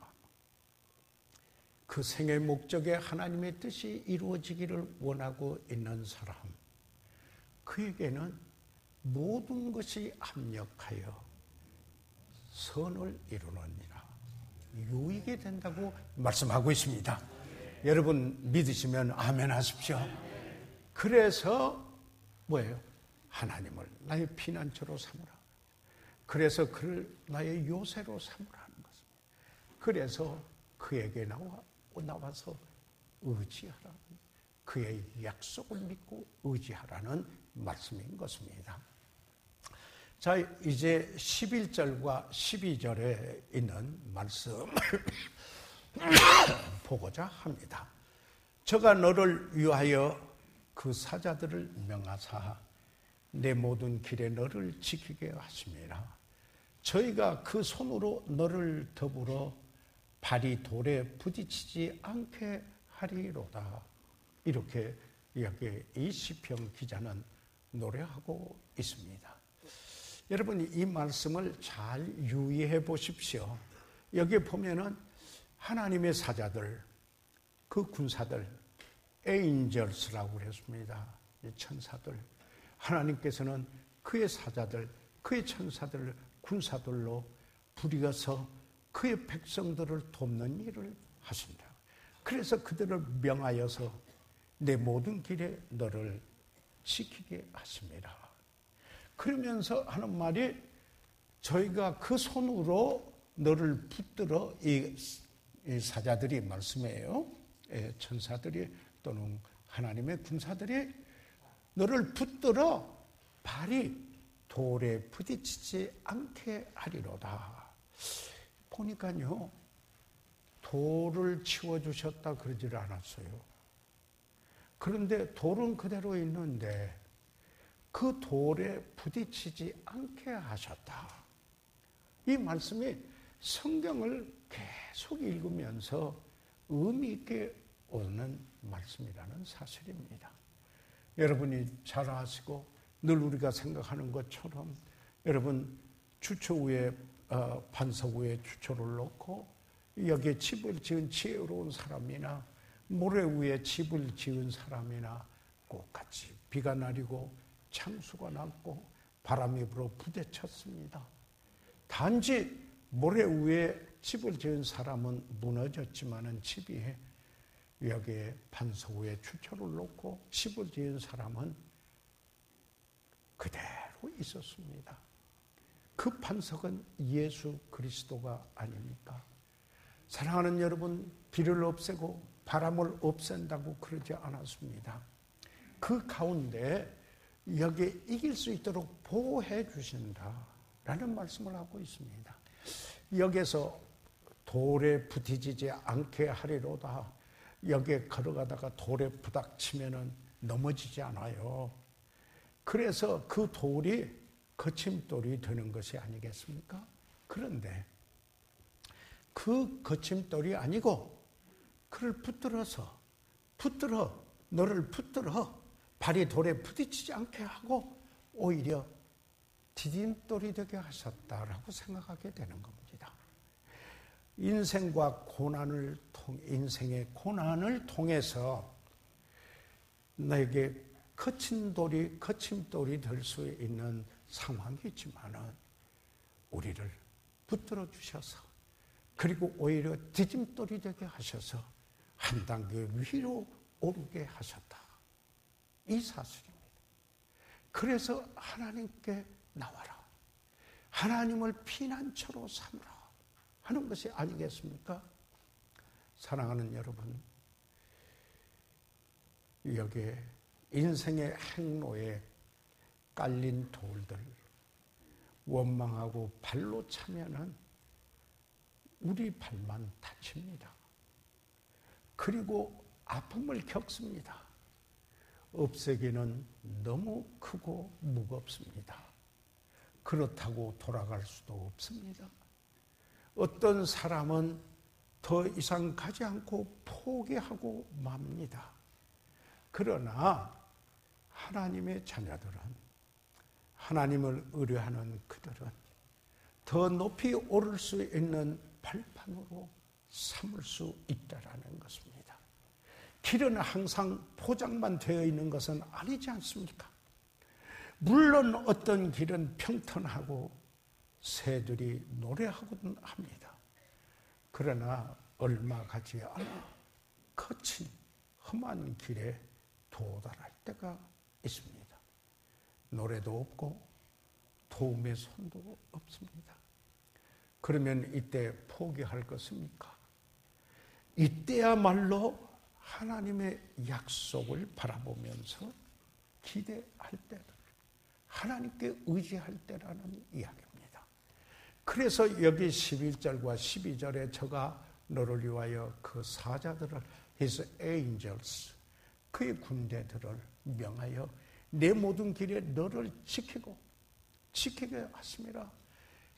그 생의 목적에 하나님의 뜻이 이루어지기를 원하고 있는 사람, 그에게는 모든 것이 합력하여 선을 이루느니라 유익이 된다고 말씀하고 있습니다. 여러분 믿으시면 아멘 하십시오. 그래서 뭐예요? 하나님을 나의 피난처로 삼으라. 그래서 그를 나의 요새로 삼으라는 것입니다. 그래서 그에게 나와서 의지하라. 그의 약속을 믿고 의지하라는 말씀인 것입니다. 자, 이제 11절과 12절에 있는 말씀 보고자 합니다. 저가 너를 위하여 그 사자들을 명하사 내 모든 길에 너를 지키게 하심이라. 저희가 그 손으로 너를 더불어 발이 돌에 부딪히지 않게 하리로다. 이렇게 여기 이 시편 기자는 노래하고 있습니다. 여러분 이 말씀을 잘 유의해 보십시오. 여기 보면은 하나님의 사자들, 그 군사들, 에인절스라고 그랬습니다. 천사들. 하나님께서는 그의 사자들, 그의 천사들, 군사들로 부리어서 그의 백성들을 돕는 일을 하신다. 그래서 그들을 명하여서 내 모든 길에 너를 지키게 하십니다. 그러면서 하는 말이 저희가 그 손으로 너를 붙들어 이 사자들이 말씀이에요. 천사들이 또는 하나님의 군사들이 너를 붙들어 발이 돌에 부딪히지 않게 하리로다. 보니까요, 돌을 치워주셨다 그러지를 않았어요. 그런데 돌은 그대로 있는데 그 돌에 부딪히지 않게 하셨다. 이 말씀이 성경을 계속 읽으면서 의미 있게 오는 말씀이라는 사실입니다. 여러분이 잘 아시고 늘 우리가 생각하는 것처럼 여러분 주초 위에 반석 위에 주초를 놓고 여기에 집을 지은 지혜로운 사람이나 모래 위에 집을 지은 사람이나 똑같이 비가 내리고 창수가 났고 바람이 불어 부대쳤습니다. 단지 모래 위에 집을 지은 사람은 무너졌지만은 집이 여기에 반석 위에 주초를 놓고 집을 지은 사람은 그대로 있었습니다. 그 반석은 예수 그리스도가 아닙니까? 사랑하는 여러분, 비를 없애고 바람을 없앤다고 그러지 않았습니다. 그 가운데 여기에 이길 수 있도록 보호해 주신다라는 말씀을 하고 있습니다. 여기에서 돌에 부딪히지 않게 하리로다. 여기에 걸어가다가 돌에 부닥치면은 넘어지지 않아요. 그래서 그 돌이 거침돌이 되는 것이 아니겠습니까? 그런데 그 거침돌이 아니고 그를 너를 붙들어 발이 돌에 부딪히지 않게 하고 오히려 디딤돌이 되게 하셨다라고 생각하게 되는 겁니다. 인생의 고난을 통해서 나에게 거침돌이 될 수 있는 상황이 있지만은 우리를 붙들어 주셔서 그리고 오히려 디딤돌이 되게 하셔서 한 단계 위로 오르게 하셨다. 이 사실입니다. 그래서 하나님께 나와라. 하나님을 피난처로 삼으라 하는 것이 아니겠습니까? 사랑하는 여러분, 여기에 인생의 행로에 깔린 돌들 원망하고 발로 차면은 우리 발만 다칩니다. 그리고 아픔을 겪습니다. 없애기는 너무 크고 무겁습니다. 그렇다고 돌아갈 수도 없습니다. 어떤 사람은 더 이상 가지 않고 포기하고 맙니다. 그러나 하나님의 자녀들은, 하나님을 의뢰하는 그들은 더 높이 오를 수 있는 발판으로 삼을 수 있다라는 것입니다. 길은 항상 포장만 되어 있는 것은 아니지 않습니까? 물론 어떤 길은 평탄하고 새들이 노래하곤 합니다. 그러나 얼마 가지 않아 거친 험한 길에 도달할 때가 있습니다. 노래도 없고 도움의 손도 없습니다. 그러면 이때 포기할 것입니까? 이때야말로 하나님의 약속을 바라보면서 기대할 때, 하나님께 의지할 때라는 이야기입니다. 그래서 여기 11절과 12절에 저가 너를 위하여 그 사자들을, his angels, 그의 군대들을 명하여 내 모든 길에 너를 지키게 하심이라.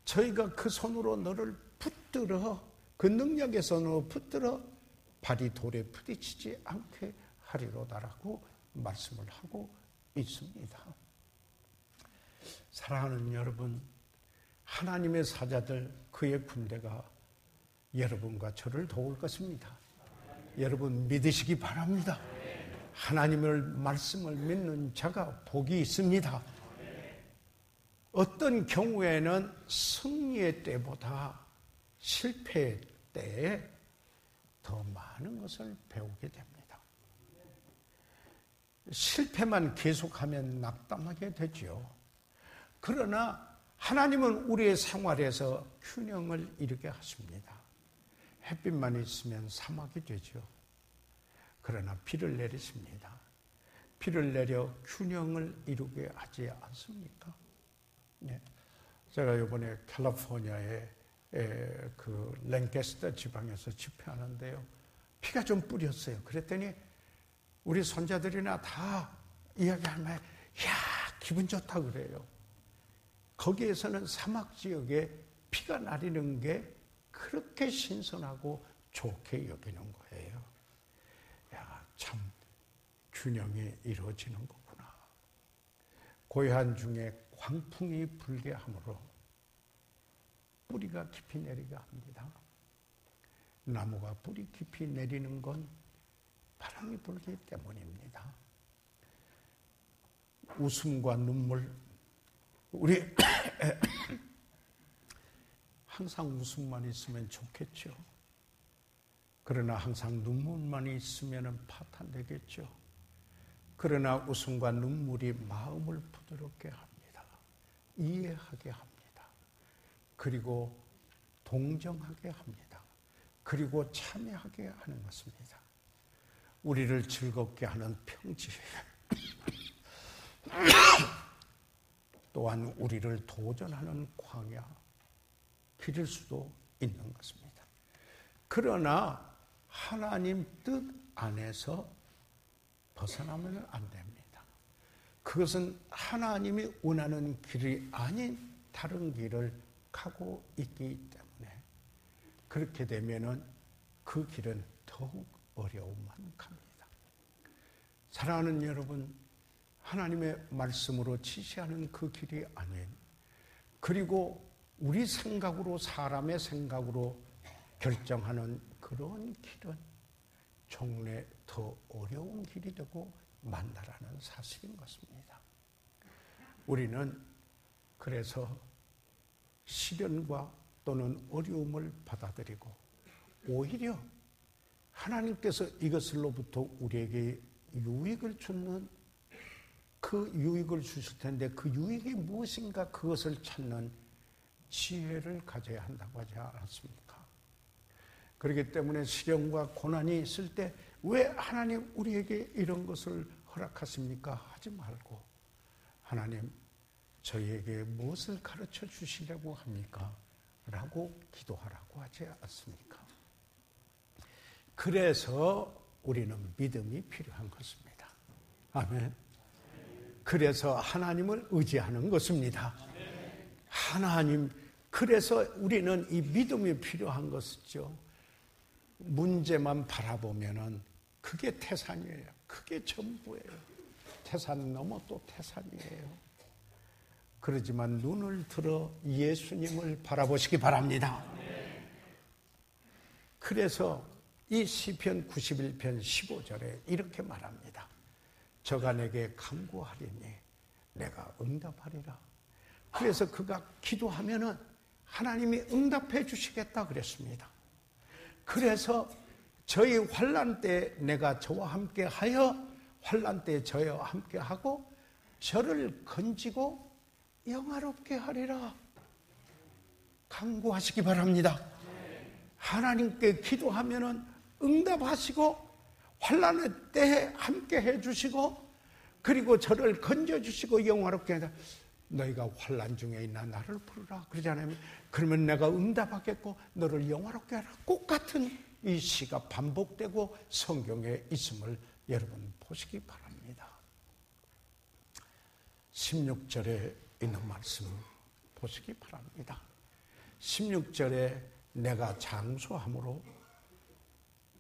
저희가 그 손으로 너를 붙들어, 그 능력의 손으로 붙들어 발이 돌에 부딪히지 않게 하리로다라고 말씀을 하고 있습니다. 사랑하는 여러분, 하나님의 사자들, 그의 군대가 여러분과 저를 도울 것입니다. 여러분 믿으시기 바랍니다. 하나님의 말씀을 믿는 자가 복이 있습니다. 어떤 경우에는 승리의 때보다 실패의 때에 더 많은 것을 배우게 됩니다. 실패만 계속하면 낙담하게 되죠. 그러나 하나님은 우리의 생활에서 균형을 이루게 하십니다. 햇빛만 있으면 사막이 되죠. 그러나 비를 내리십니다. 비를 내려 균형을 이루게 하지 않습니까? 네. 제가 이번에 캘리포니아의 그 랭캐스터 지방에서 집회하는데요. 비가 좀 뿌렸어요. 그랬더니 우리 손자들이나 다 이야기하면, 기분 좋다 그래요. 거기에서는 사막 지역에 비가 내리는 게 그렇게 신선하고 좋게 여기는 거예요. 참 균형이 이루어지는 거구나. 고요한 중에 광풍이 불게 하므로 뿌리가 깊이 내리게 합니다. 나무가 뿌리 깊이 내리는 건 바람이 불기 때문입니다. 웃음과 눈물, 우리 항상 웃음만 있으면 좋겠죠. 그러나 항상 눈물만 있으면 파탄되겠죠. 그러나 웃음과 눈물이 마음을 부드럽게 합니다. 이해하게 합니다. 그리고 동정하게 합니다. 그리고 참여하게 하는 것입니다. 우리를 즐겁게 하는 평지, 또한 우리를 도전하는 광야, 길일 수도 있는 것입니다. 그러나 하나님 뜻 안에서 벗어나면 안 됩니다. 그것은 하나님이 원하는 길이 아닌 다른 길을 가고 있기 때문에 그렇게 되면은 그 길은 더욱 어려움만 갑니다. 사랑하는 여러분, 하나님의 말씀으로 지시하는 그 길이 아닌, 그리고 우리 생각으로, 사람의 생각으로 결정하는 그런 길은 종래 더 어려운 길이 되고 만다라는 사실인 것입니다. 우리는 그래서 시련과 또는 어려움을 받아들이고 오히려 하나님께서 이것으로부터 우리에게 유익을 주는, 그 유익을 주실 텐데 그 유익이 무엇인가 그것을 찾는 지혜를 가져야 한다고 하지 않았습니까? 그렇기 때문에 시련과 고난이 있을 때 왜 하나님 우리에게 이런 것을 허락하십니까? 하지 말고 하나님 저희에게 무엇을 가르쳐 주시려고 합니까? 라고 기도하라고 하지 않습니까? 그래서 우리는 믿음이 필요한 것입니다. 아멘. 그래서 하나님을 의지하는 것입니다. 하나님, 그래서 우리는 이 믿음이 필요한 것이죠. 문제만 바라보면은 그게 태산이에요. 그게 전부예요. 태산 넘어 또 태산이에요. 그러지만 눈을 들어 예수님을 바라보시기 바랍니다. 그래서 이 시편 91편 15절에 이렇게 말합니다. 저가 내게 간구하리니 내가 응답하리라. 그래서 그가 기도하면은 하나님이 응답해 주시겠다 그랬습니다. 그래서 저희 환난 때 내가 저와 함께 하여 환난 때 저와 함께 하고 저를 건지고 영화롭게 하리라. 간구하시기 바랍니다. 하나님께 기도하면은 응답하시고 환난의 때에 함께 해주시고 그리고 저를 건져주시고 영화롭게 하리라. 너희가 환난 중에 있나 나를 부르라. 그러지 않으면 그러면 내가 응답하겠고 너를 영화롭게 하라. 똑같은 이 시가 반복되고 성경에 있음을 여러분 보시기 바랍니다. 16절에 있는 말씀 보시기 바랍니다. 16절에 내가 장수함으로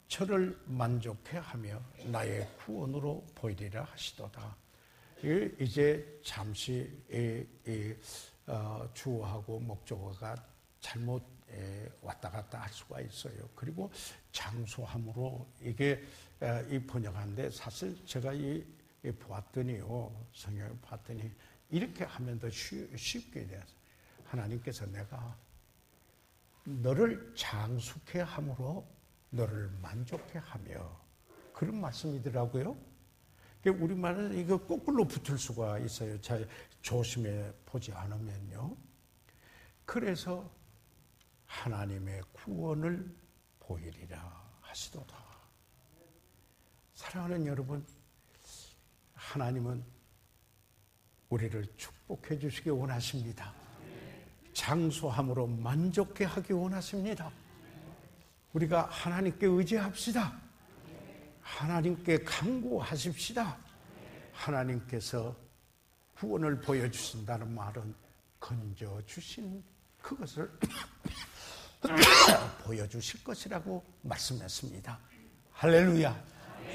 저를 만족해 하며 나의 구원으로 보이리라 하시도다. 이제 잠시 주어하고 목적어가 잘못 왔다 갔다 할 수가 있어요. 그리고 장수함으로 이게 이 번역하는데 사실 제가 보았더니요, 성경을 봤더니 이렇게 하면 더 쉽게 돼요. 하나님께서 내가 너를 장수케 함으로 너를 만족해 하며, 그런 말씀이더라고요. 우리말은 이거 거꾸로 붙을 수가 있어요. 잘 조심해 보지 않으면요. 그래서 하나님의 구원을 보이리라 하시도다. 사랑하는 여러분, 하나님은 우리를 축복해 주시기 원하십니다. 장수함으로 만족해 하기 원하십니다. 우리가 하나님께 의지합시다. 하나님께 간구하십시다. 하나님께서 구원을 보여주신다는 말은 건져주신 그것을 보여주실 것이라고 말씀했습니다. 할렐루야.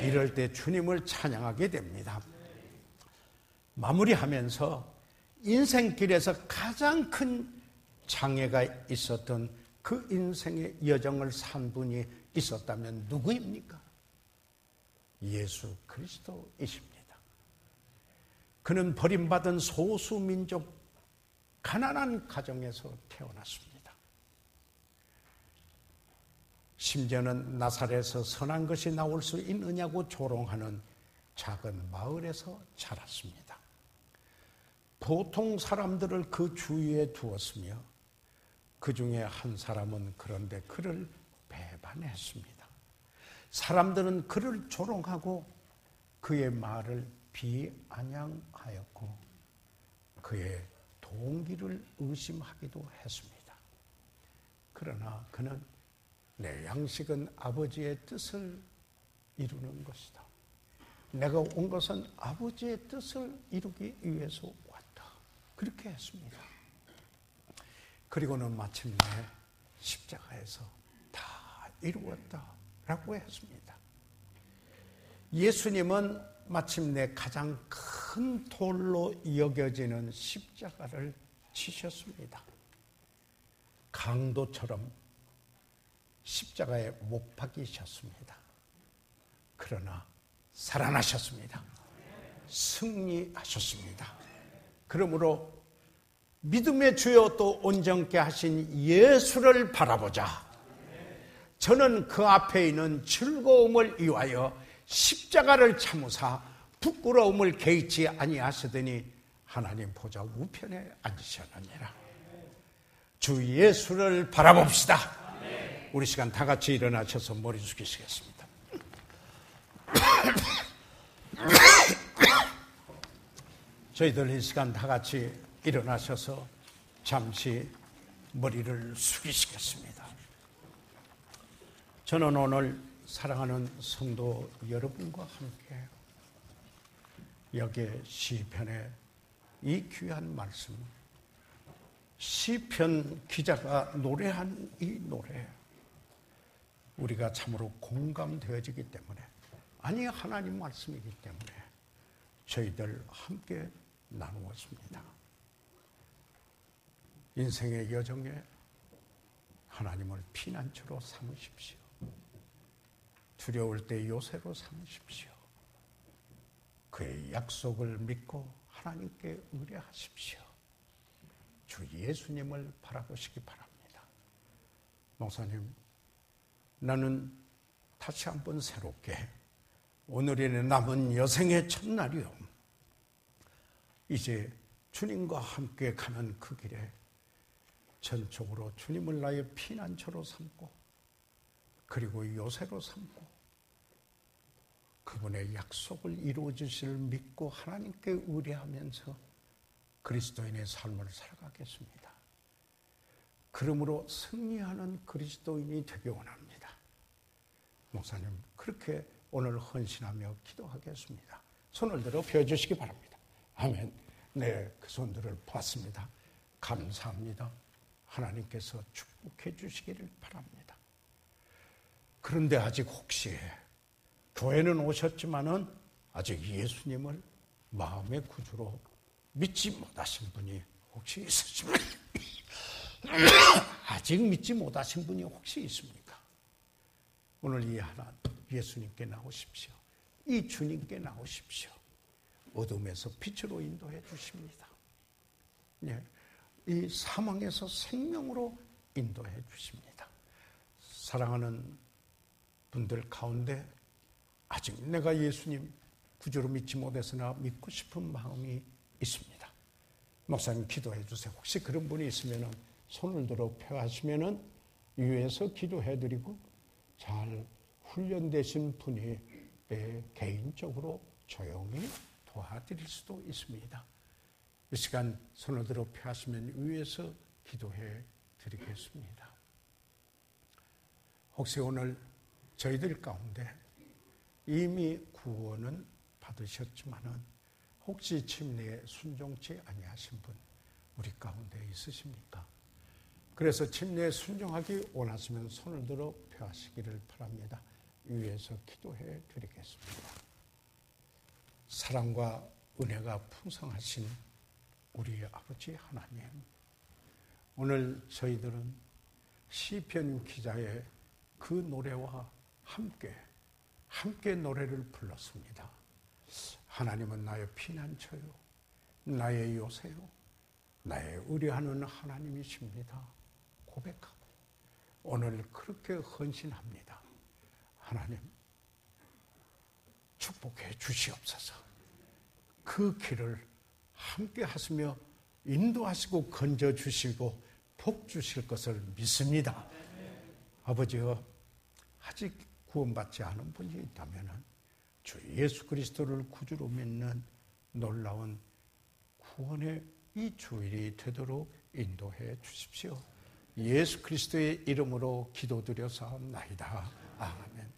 이럴 때 주님을 찬양하게 됩니다. 마무리하면서 인생길에서 가장 큰 장애가 있었던 그 인생의 여정을 산 분이 있었다면 누구입니까? 예수 그리스도이십니다. 그는 버림받은 소수민족 가난한 가정에서 태어났습니다. 심지어는 나사렛에서 선한 것이 나올 수 있느냐고 조롱하는 작은 마을에서 자랐습니다. 보통 사람들을 그 주위에 두었으며 그 중에 한 사람은 그런데 그를 배반했습니다. 사람들은 그를 조롱하고 그의 말을 비아냥하였고 그의 동기를 의심하기도 했습니다. 그러나 그는 내 양식은 아버지의 뜻을 이루는 것이다. 내가 온 것은 아버지의 뜻을 이루기 위해서 왔다. 그렇게 했습니다. 그리고는 마침내 십자가에서 다 이루었다라고 했습니다. 예수님은 마침내 가장 큰 돌로 여겨지는 십자가를 지셨습니다. 강도처럼 십자가에 못 박이셨습니다. 그러나 살아나셨습니다. 승리하셨습니다. 그러므로 믿음의 주여 또 온전케 하신 예수를 바라보자. 저는 그 앞에 있는 즐거움을 위하여 십자가를 참으사 부끄러움을 개의치 아니하시더니 하나님 보좌 우편에 앉으셨느니라. 주 예수를 바라봅시다. 우리 시간 다 같이 일어나셔서 머리 숙이시겠습니다. 저희들 이 시간 다 같이 일어나셔서 잠시 머리를 숙이시겠습니다. 저는 오늘 사랑하는 성도 여러분과 함께 여기에 시편의 이 귀한 말씀, 시편 기자가 노래한 이 노래, 우리가 참으로 공감되어지기 때문에, 아니 하나님 말씀이기 때문에 저희들 함께 나누었습니다. 인생의 여정에 하나님을 피난처로 삼으십시오. 두려울 때 요새로 삼으십시오. 그의 약속을 믿고 하나님께 의뢰하십시오. 주 예수님을 바라보시기 바랍니다. 목사님, 나는 다시 한번 새롭게 오늘의 남은 여생의 첫날이요, 이제 주님과 함께 가는 그 길에 전적으로 주님을 나의 피난처로 삼고 그리고 요새로 삼고 그분의 약속을 이루어 주실 믿고 하나님께 의뢰하면서 그리스도인의 삶을 살아가겠습니다. 그러므로 승리하는 그리스도인이 되기 원합니다. 목사님, 그렇게 오늘 헌신하며 기도하겠습니다. 손을 들어 펴주시기 바랍니다. 아멘. 네, 그 손들을 보았습니다. 감사합니다. 하나님께서 축복해 주시기를 바랍니다. 그런데 아직 혹시 교회는 오셨지만은 아직 예수님을 마음의 구주로 믿지 못하신 분이 혹시 있으시면 아직 믿지 못하신 분이 혹시 있습니까? 오늘 이 하나 예수님께 나오십시오. 이 주님께 나오십시오. 어둠에서 빛으로 인도해 주십니다. 네, 이 사망에서 생명으로 인도해 주십니다. 사랑하는 분들 가운데 아직 내가 예수님 구주로 믿지 못해서나 믿고 싶은 마음이 있습니다. 목사님 기도해 주세요. 혹시 그런 분이 있으면 손을 들어 펴하시면 위에서 기도해 드리고 잘 훈련되신 분이 개인적으로 조용히 도와드릴 수도 있습니다. 이 시간 손을 들어 펴하시면 위에서 기도해 드리겠습니다. 혹시 오늘 저희들 가운데 이미 구원은 받으셨지만은 혹시 침례에 순종치 아니하신 분 우리 가운데 있으십니까? 그래서 침례에 순종하기 원하시면 손을 들어 펴하시기를 바랍니다. 위에서 기도해 드리겠습니다. 사랑과 은혜가 풍성하신 우리 아버지 하나님, 오늘 저희들은 시편 기자의 그 노래와 함께 노래를 불렀습니다. 하나님은 나의 피난처요, 나의 요새요, 나의 의뢰하는 하나님이십니다. 고백하고 오늘 그렇게 헌신합니다. 하나님 축복해 주시옵소서. 그 길을 함께 하시며 인도하시고 건져 주시고 복 주실 것을 믿습니다. 아버지여, 아직 구원받지 않은 분이 있다면 주 예수 그리스도를 구주로 믿는 놀라운 구원의 이 주일이 되도록 인도해 주십시오. 예수 그리스도의 이름으로 기도드려 사옵나이다. 아멘.